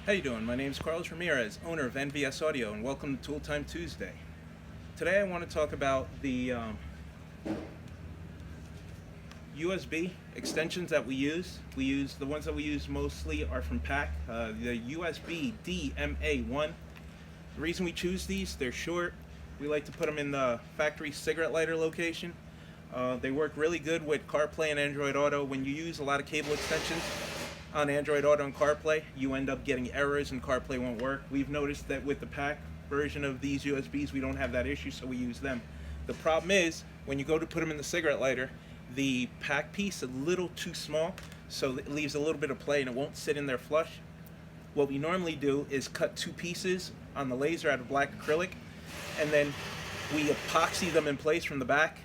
How you doing? My name is Carlos Ramirez, owner of NVS Audio, and welcome to Tool Time Tuesday. Today I want to talk about the USB extensions that we use. The ones that we use mostly are from PAC, the USB DMA1. The reason we choose these, they're short. We like to put them in the factory cigarette lighter location. They work really good with CarPlay and Android Auto. When you use a lot of cable extensions on Android Auto and CarPlay, you end up getting errors and CarPlay won't work. We've noticed that with the PAC version of these USBs, we don't have that issue, so we use them. The problem is, when you go to put them in the cigarette lighter, the PAC piece is a little too small, so it leaves a little bit of play and it won't sit in there flush. What we normally do is cut two pieces on the laser out of black acrylic, and then we epoxy them in place from the back.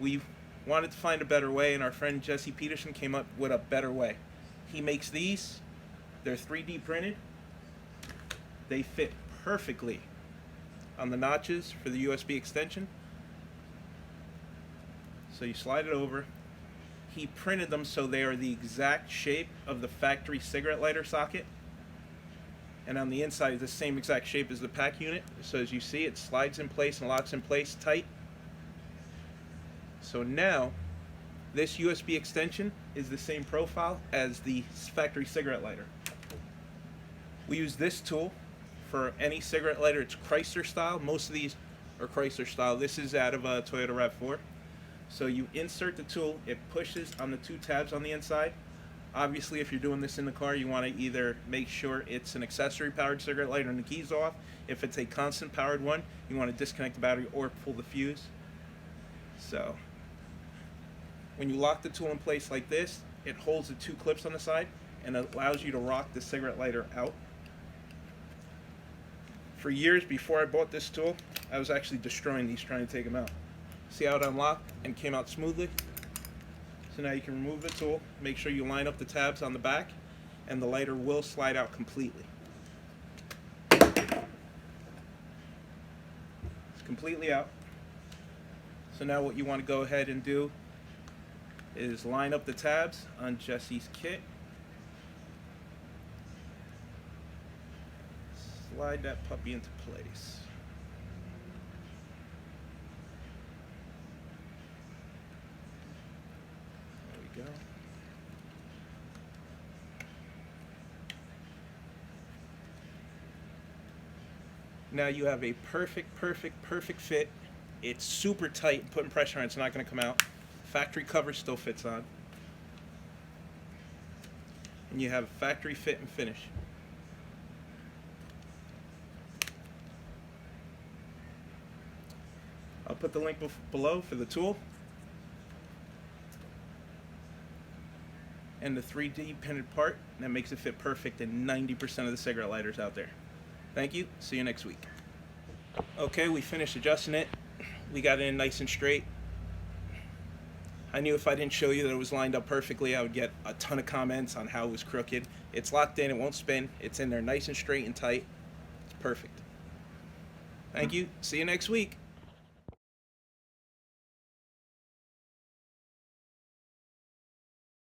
We wanted to find a better way, and our friend Jesse Peterson came up with a better way. He makes these. They're 3D printed. They fit perfectly on the notches for the USB extension. So you slide it over. He printed them so they are the exact shape of the factory cigarette lighter socket. And on the inside is the same exact shape as the PAC unit. So as you see, it slides in place and locks in place tight. So now, this USB extension is the same profile as the factory cigarette lighter. We use this tool for any cigarette lighter. It's Chrysler style. Most of these are Chrysler style. This is out of a Toyota RAV4. So you insert the tool, it pushes on the two tabs on the inside. Obviously, if you're doing this in the car, you want to either make sure it's an accessory powered cigarette lighter and the key's off. If it's a constant powered one, you want to disconnect the battery or pull the fuse. So when you lock the tool in place like this, it holds the two clips on the side and it allows you to rock the cigarette lighter out. For years before I bought this tool, I was actually destroying these trying to take them out. See how it unlocked and came out smoothly? So now you can remove the tool, make sure you line up the tabs on the back, and the lighter will slide out completely. It's completely out. So now what you want to go ahead and do is line up the tabs on Jesse's kit. Slide that puppy into place. There we go. Now you have a perfect fit. It's super tight. Putting pressure on it's not going to come out. Factory cover still fits on. And you have factory fit and finish. I'll put the link below for the tool and the 3D printed part that makes it fit perfect in 90% of the cigarette lighters out there. Thank you. See you next week. Okay, we finished adjusting it. We got it in nice and straight. I knew if I didn't show you that it was lined up perfectly, I would get a ton of comments on how it was crooked. It's locked in, it won't spin. It's in there nice and straight and tight. It's perfect. Thank you. See you next week.